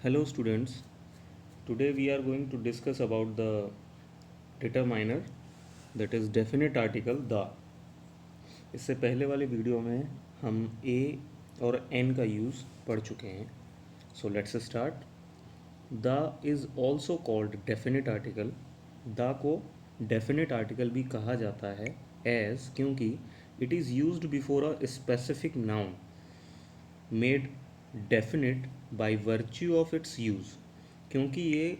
Hello students, today we are going to discuss about the determiner that is definite article the। इससे पहले वाले video में हम a और n का यूज़ पढ़ चुके हैं। So let's start. The is also called definite article. The को डेफिनेट आर्टिकल भी कहा जाता है एज क्योंकि it is used before a specific noun made definite by virtue of its use. क्योंकि ये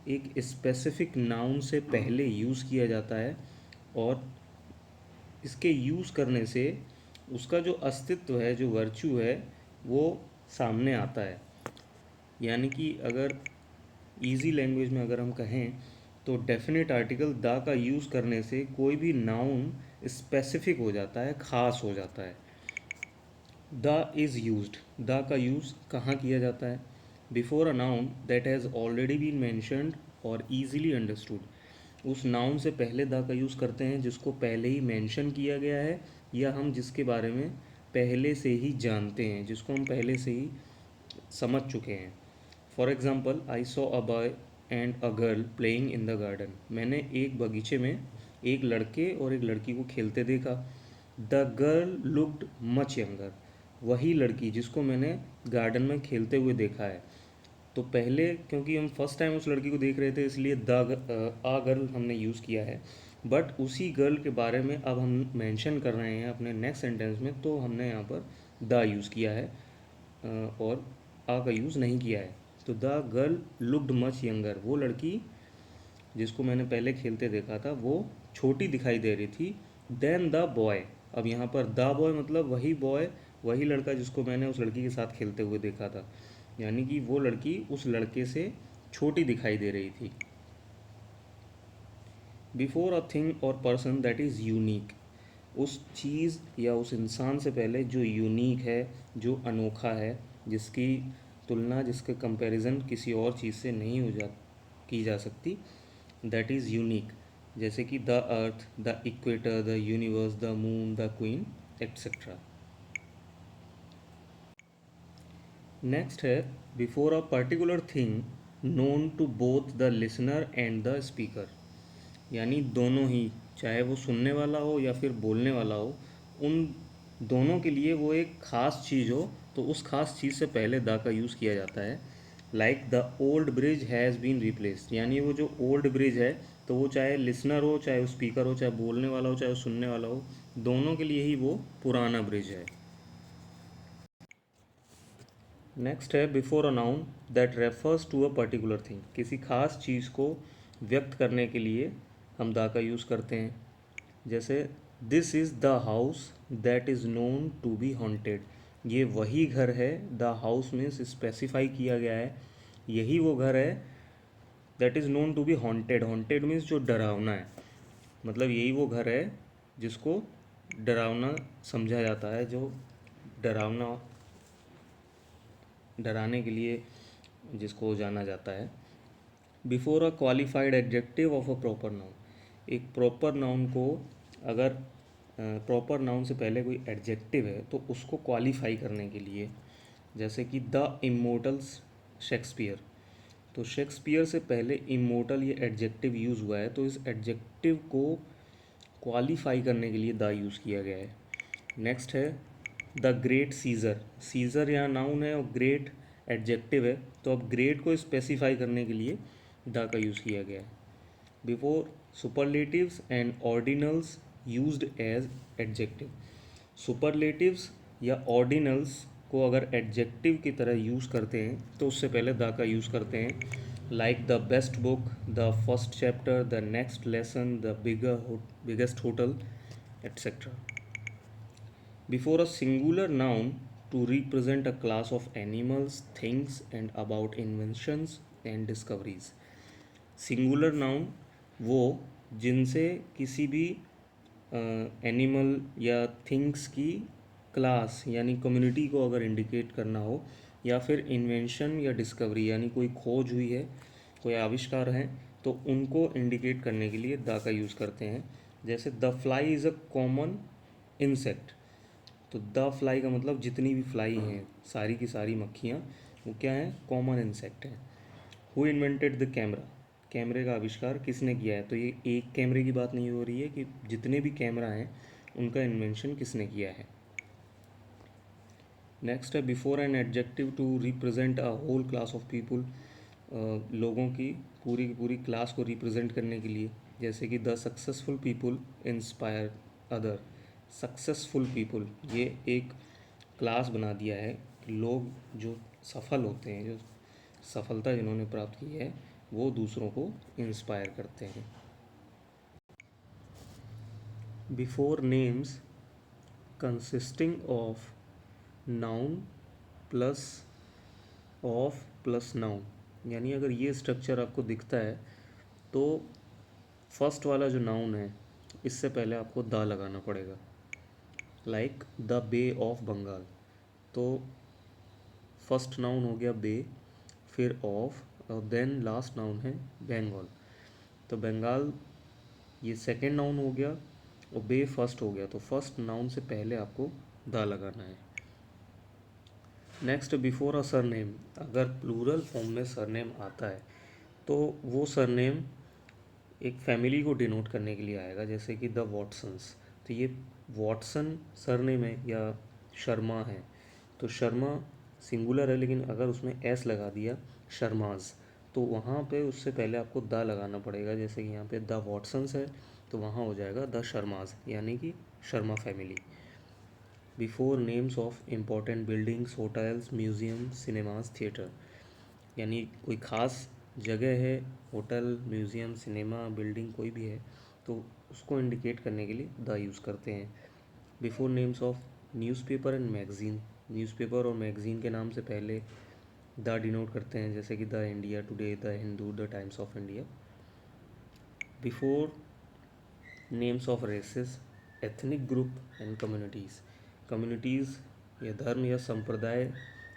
एक स्पेसिफिक नाउन से पहले यूज़ किया जाता है और इसके यूज़ करने से उसका जो अस्तित्व है, जो वर्च्यू है, वो सामने आता है। यानी कि अगर इजी लैंग्वेज में अगर हम कहें तो डेफिनेट आर्टिकल द का यूज़ करने से कोई भी नाउन स्पेसिफिक हो जाता है, ख़ास हो जाता है। द इज़ यूज्ड, द का यूज़ कहाँ किया जाता है? Before a noun that has already been mentioned or easily understood. उस नाउन से पहले द का यूज़ करते हैं जिसको पहले ही मेंशन किया गया है या हम जिसके बारे में पहले से ही जानते हैं, जिसको हम पहले से ही समझ चुके हैं। For example, I saw a boy and a girl playing in the garden. मैंने एक बगीचे में एक लड़के और एक लड़की को खेलते देखा। The girl looked much younger. वही लड़की जिसको मैंने गार्डन में खेलते हुए देखा है। तो पहले क्योंकि हम फर्स्ट टाइम उस लड़की को देख रहे थे इसलिए आ गर्ल हमने यूज़ किया है। बट उसी गर्ल के बारे में अब हम मेंशन कर रहे हैं अपने नेक्स्ट सेंटेंस में, तो हमने यहाँ पर द यूज़ किया है और आ का यूज़ नहीं किया है। तो the girl looked much younger, वो लड़की जिसको मैंने पहले खेलते देखा था वो छोटी दिखाई दे रही थी। देन द बॉय, अब यहाँ पर द बॉय मतलब वही बॉय, वही लड़का जिसको मैंने उस लड़की के साथ खेलते हुए देखा था। यानी कि वो लड़की उस लड़के से छोटी दिखाई दे रही थी। बिफोर अ थिंग और पर्सन दैट इज़ यूनिक, उस चीज़ या उस इंसान से पहले जो यूनिक है, जो अनोखा है, जिसकी तुलना, जिसके कंपैरिजन किसी और चीज़ से नहीं की जा सकती, दैट इज़ यूनिक। जैसे कि the earth, the equator, the universe, the moon, the queen, etcetera. Next है before a particular thing known to both the listener and the speaker. यानी दोनों ही, चाहे वो सुनने वाला हो या फिर बोलने वाला हो, उन दोनों के लिए वो एक ख़ास चीज़ हो, तो उस ख़ास चीज़ से पहले द का यूज़ किया जाता है। Like the old bridge has been replaced, यानी वो जो ओल्ड ब्रिज है, तो वो चाहे लिसनर हो, चाहे वो स्पीकर हो, चाहे बोलने वाला हो, चाहे वो सुनने वाला हो, दोनों के लिए ही वो पुराना ब्रिज है। नेक्स्ट है before a noun that refers to a particular thing. किसी खास चीज़ को व्यक्त करने के लिए हम द का यूज़ करते हैं। जैसे this is the house that is known to be haunted. ये वही घर है, द हाउस मीन्स स्पेसिफाई किया गया है, यही वो घर है that is known to be haunted. Haunted means जो डरावना है, मतलब यही वो घर है जिसको डरावना समझा जाता है, जो डरावना, डराने के लिए जिसको जाना जाता है। Before a qualified adjective of a proper noun. एक प्रॉपर नाउन को अगर प्रॉपर नाउन से पहले कोई एडजेक्टिव है तो उसको क्वालिफाई करने के लिए, जैसे कि द इमोर्टल्स शेक्सपियर। तो शेक्सपियर से पहले इमोर्टल ये एडजेक्टिव यूज़ हुआ है, तो इस एडजेक्टिव को क्वालिफाई करने के लिए द यूज़ किया गया है। नेक्स्ट है द ग्रेट सीज़र। सीज़र यहाँ नाउन है और ग्रेट एडजेक्टिव है, तो अब ग्रेट को स्पेसिफाई करने के लिए द का यूज़ किया गया है। Before superlatives and ordinals used as adjective. Superlatives या ऑर्डिनल्स को अगर एडजेक्टिव की तरह यूज़ करते हैं तो उससे पहले द का यूज़ करते हैं। Like the best book, the first chapter, the next lesson, the biggest hotel, etc. Before a singular noun to represent a class of animals, things, and about inventions and discoveries. Singular noun वो जिनसे किसी भी animal या things की class यानी community को अगर indicate करना हो, या फिर इन्वेंशन या डिस्कवरी यानी कोई खोज हुई है, कोई आविष्कार हैं, तो उनको इंडिकेट करने के लिए द का यूज़ करते हैं। जैसे the fly is a common insect. तो द फ्लाई का मतलब जितनी भी फ्लाई हैं, सारी की सारी मक्खियाँ, वो क्या है, कॉमन इंसेक्ट हैं। हु इन्वेंटेड द कैमरा, कैमरे का आविष्कार किसने किया है? तो ये एक कैमरे की बात नहीं हो रही है, कि जितने भी कैमरा हैं उनका इन्वेंशन किसने किया है। नेक्स्ट है before an adjective to represent a whole class of people, लोगों की पूरी क्लास को रिप्रेजेंट करने के लिए, जैसे कि the successful people inspire other. Successful people, ये एक क्लास बना दिया है कि लोग जो सफल होते हैं, जो सफलता जिन्होंने प्राप्त की है, वो दूसरों को इंस्पायर करते हैं। Before names consisting of noun plus of plus noun, यानी अगर ये स्ट्रक्चर आपको दिखता है तो फर्स्ट वाला जो नाउन है, इससे पहले आपको द लगाना पड़ेगा। Like the Bay of Bengal, तो फर्स्ट नाउन हो गया बे, फिर ऑफ, और देन लास्ट नाउन है बंगाल। तो बंगाल ये सेकंड नाउन हो गया और बे फर्स्ट हो गया, तो फर्स्ट नाउन से पहले आपको द लगाना है। नेक्स्ट बिफोर अ सरनेम, अगर प्लूरल फॉर्म में सरनेम आता है तो वो सरनेम एक फैमिली को डिनोट करने के लिए आएगा, जैसे कि द वॉटसन्स। तो ये वॉटसन सरनेम है या शर्मा है, तो शर्मा सिंगुलर है, लेकिन अगर उसमें एस लगा दिया शर्माज, तो वहाँ पे उससे पहले आपको द लगाना पड़ेगा। जैसे कि यहाँ पे द वॉटसन्स है, तो वहाँ हो जाएगा द शर्माज, यानी कि Sharma family. Before names of important buildings, hotels, museum, cinemas, theatre, यानी कोई ख़ास जगह है, होटल, म्यूज़ियम, सिनेमा, बिल्डिंग कोई भी है, तो उसको इंडिकेट करने के लिए द यूज़ करते हैं। Before names of newspaper and magazine, newspaper और मैगज़ीन के नाम से पहले द डिनोट करते हैं, जैसे कि the India Today, the Hindu, the Times of India. Before names of races, ethnic group and communities, communities या धर्म या संप्रदाय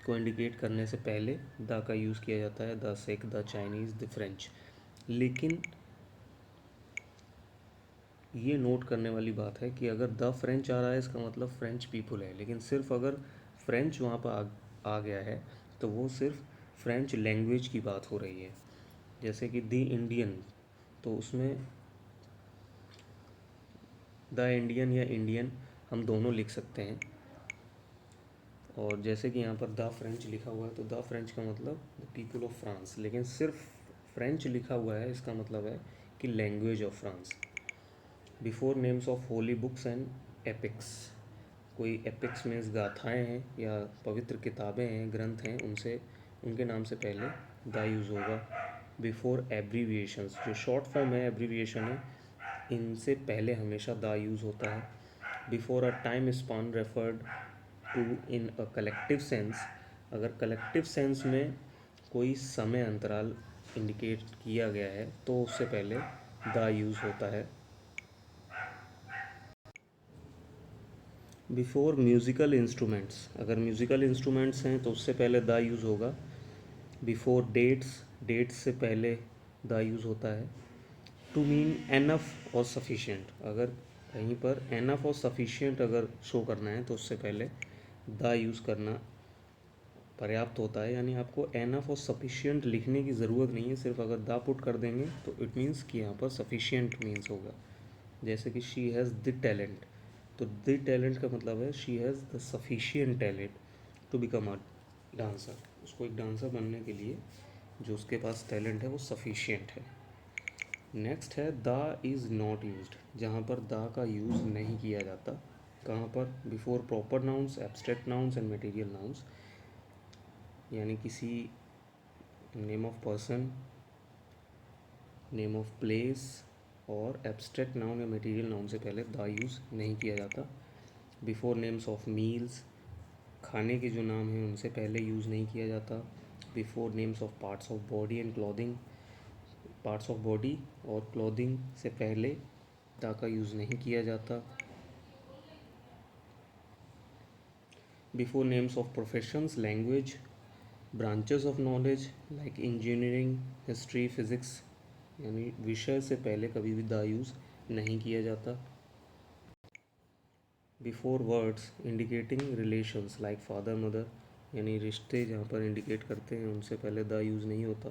को इंडिकेट करने से पहले द का यूज़ किया जाता है, the Sikh, the Chinese, the French. लेकिन ये नोट करने वाली बात है कि अगर द फ्रेंच आ रहा है, इसका मतलब फ्रेंच पीपल है, लेकिन सिर्फ अगर फ्रेंच वहाँ पर आ गया है तो वो सिर्फ फ्रेंच लैंग्वेज की बात हो रही है। जैसे कि द इंडियन, तो उसमें द इंडियन या इंडियन हम दोनों लिख सकते हैं। और जैसे कि यहाँ पर द फ्रेंच लिखा हुआ है, तो द फ्रेंच का मतलब द पीपल ऑफ फ्रांस, लेकिन सिर्फ फ्रेंच लिखा हुआ है, इसका मतलब है कि language of France. Before names of holy books and epics, कोई एपिक्स मीन्स गाथाएँ हैं या पवित्र किताबें हैं, ग्रंथ हैं, उनसे उनके नाम से पहले द यूज़ होगा। बिफोर एब्रीविएशंस, जो शॉर्ट फॉर्म है, एब्रीविएशन है, इनसे पहले हमेशा द यूज़ होता है। Before a time span referred to in a collective sense, अगर कलेक्टिव सेंस में कोई समय अंतराल इंडिकेट किया गया है तो उससे पहले द यूज़ होता है। बिफोर म्यूज़िकल इंस्ट्रूमेंट्स, अगर म्यूज़िकल इंस्ट्रूमेंट्स हैं तो उससे पहले द यूज़ होगा। बिफोर डेट्स, डेट्स से पहले द यूज़ होता है। टू मीन एनफ और सफिशिएंट, अगर कहीं पर एनफ और सफिशिएंट अगर शो करना है तो उससे पहले द यूज़ करना पर्याप्त होता है, यानी आपको एनफ और सफिशिएंट लिखने की ज़रूरत नहीं है, सिर्फ अगर द पुट कर देंगे तो इट मीन्स कि यहाँ पर सफिशिएंट मीन्स होगा। जैसे कि शी हैज़ द टैलेंट, तो द टैलेंट का मतलब है she has the sufficient talent to become a dancer, उसको एक डांसर बनने के लिए जो उसके पास टैलेंट है वो सफिशिएंट है। नेक्स्ट है द इज़ नॉट यूज्ड, जहाँ पर द का यूज़ नहीं किया जाता। कहाँ पर? Before proper nouns, abstract nouns and material nouns, यानी किसी name of person, name of place और एब्स्ट्रैक्ट नाउन या मटेरियल नाउन से पहले द यूज़ नहीं किया जाता। बिफोर नेम्स ऑफ मील्स, खाने के जो नाम हैं उनसे पहले यूज़ नहीं किया जाता। Before names of parts of body and clothing, parts of body और क्लॉथिंग से पहले द का यूज़ नहीं किया जाता। Before names of professions, language, branches of knowledge like engineering, history, physics, यानी विषय से पहले कभी भी द यूज़ नहीं किया जाता। Before words indicating relations like father mother, यानी रिश्ते जहाँ पर इंडिकेट करते हैं उनसे पहले द यूज़ नहीं होता।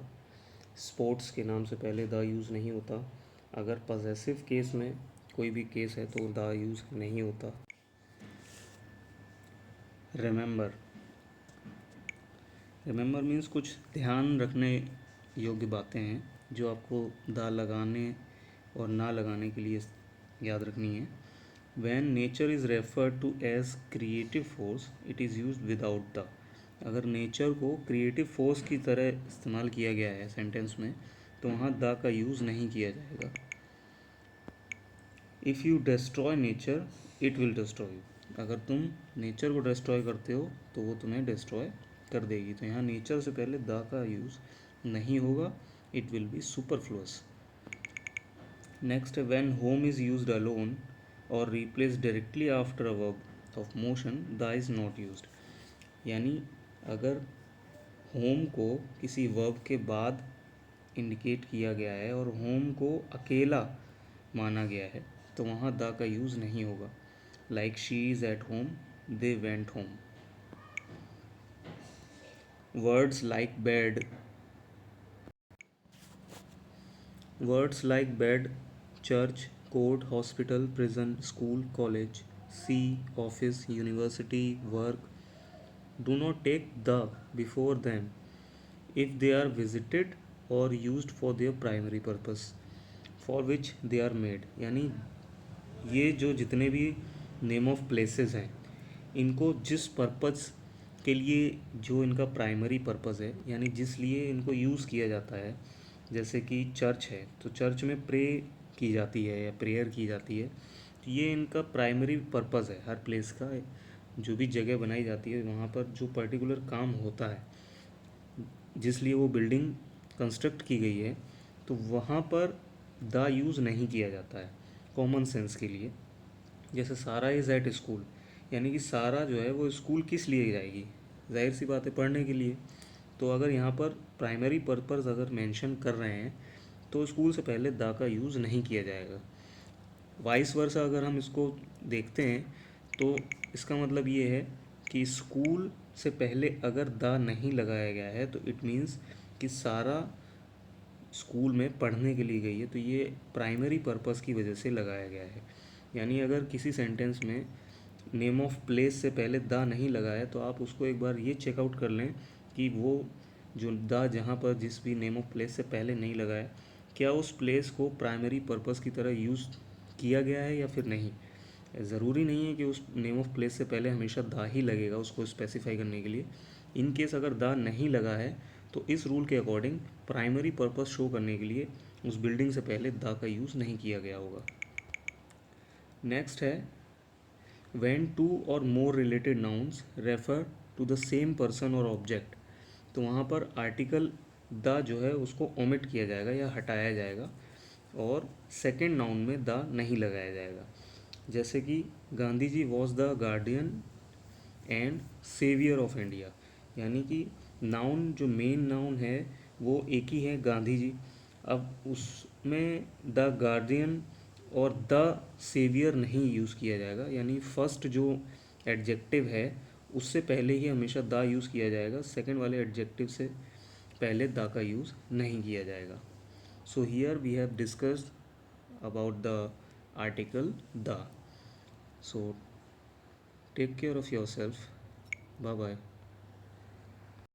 स्पोर्ट्स के नाम से पहले द यूज़ नहीं होता। अगर पॉजेसिव केस में कोई भी केस है तो द यूज़ नहीं होता। रिमेंबर, रिमेंबर मीन्स कुछ ध्यान रखने योग्य बातें हैं जो आपको द लगाने और ना लगाने के लिए याद रखनी है। When nature is referred to as creative force it is use without the. अगर नेचर को क्रिएटिव फोर्स की तरह इस्तेमाल किया गया है सेंटेंस में तो वहाँ द का यूज़ नहीं किया जाएगा। If you destroy nature it will destroy you. अगर तुम नेचर को डिस्ट्रॉय करते हो तो वो तुम्हें डिस्ट्रॉय कर देगी। तो यहाँ नेचर से पहले द का यूज़ नहीं होगा, it will be superfluous. Next है when home is used alone और replace directly after a verb of motion the is not used. यानी अगर होम को किसी वर्ब के बाद इंडिकेट किया गया है और होम को अकेला माना गया है तो वहाँ द का यूज़ नहीं होगा। Like she is at home, they went home. Words like bed, words like bed, church, court, hospital, prison, school, college, sea, office, university, work do not take the before them if they are visited or used for their primary purpose for which they are made। यानी ये जो जितने भी name of places हैं इनको जिस purpose के लिए जो इनका प्राइमरी पर्पज़ है यानी जिस लिए इनको यूज़ किया जाता है, जैसे कि चर्च है तो चर्च में प्रे की जाती है या प्रेयर की जाती है, तो ये इनका प्राइमरी पर्पज़ है। हर प्लेस का जो भी जगह बनाई जाती है वहाँ पर जो पर्टिकुलर काम होता है जिस लिए वो बिल्डिंग कंस्ट्रक्ट की गई है तो वहाँ पर द यूज़ नहीं किया जाता है कॉमन सेंस के लिए। जैसे सारा इज़ एट स्कूल, यानी कि सारा जो है वो स्कूल किस लिए जाएगी, जाहिर सी बात है पढ़ने के लिए। तो अगर यहाँ पर प्राइमरी पर्पज़ अगर मेंशन कर रहे हैं तो स्कूल से पहले द का यूज़ नहीं किया जाएगा। वाइस वर्सा अगर हम इसको देखते हैं तो इसका मतलब ये है कि स्कूल से पहले अगर द नहीं लगाया गया है तो इट मीन्स कि सारा स्कूल में पढ़ने के लिए गई है, तो ये प्राइमरी पर्पस की वजह से लगाया गया है। यानी अगर किसी सेंटेंस में नेम ऑफ प्लेस से पहले द नहीं लगाया तो आप उसको एक बार ये चेकआउट कर लें कि वो जो द जहाँ पर जिस भी नेम ऑफ प्लेस से पहले नहीं लगाया क्या उस प्लेस को प्राइमरी पर्पस की तरह यूज़ किया गया है या फिर नहीं। ज़रूरी नहीं है कि उस नेम ऑफ प्लेस से पहले हमेशा द ही लगेगा उसको स्पेसिफाई करने के लिए। इन केस अगर द नहीं लगा है तो इस रूल के अकॉर्डिंग प्राइमरी पर्पस शो करने के लिए उस बिल्डिंग से पहले द का यूज़ नहीं किया गया होगा। नेक्स्ट है when two or more related nouns refer to the same person or object, तो वहाँ पर आर्टिकल द जो है उसको ओमिट किया जाएगा या हटाया जाएगा और सेकेंड नाउन में द नहीं लगाया जाएगा। जैसे कि Gandhi ji was the guardian and saviour of India, यानी कि नाउन जो मेन नाउन है वो एक ही है गांधी जी। अब उसमें द गार्डियन और द सेवियर नहीं यूज़ किया जाएगा, यानी फर्स्ट जो एडजेक्टिव है उससे पहले ही हमेशा द यूज़ किया जाएगा, सेकंड वाले एडजेक्टिव से पहले द का यूज़ नहीं किया जाएगा। So here we have discussed about the article the. So take care of yourself, bye bye.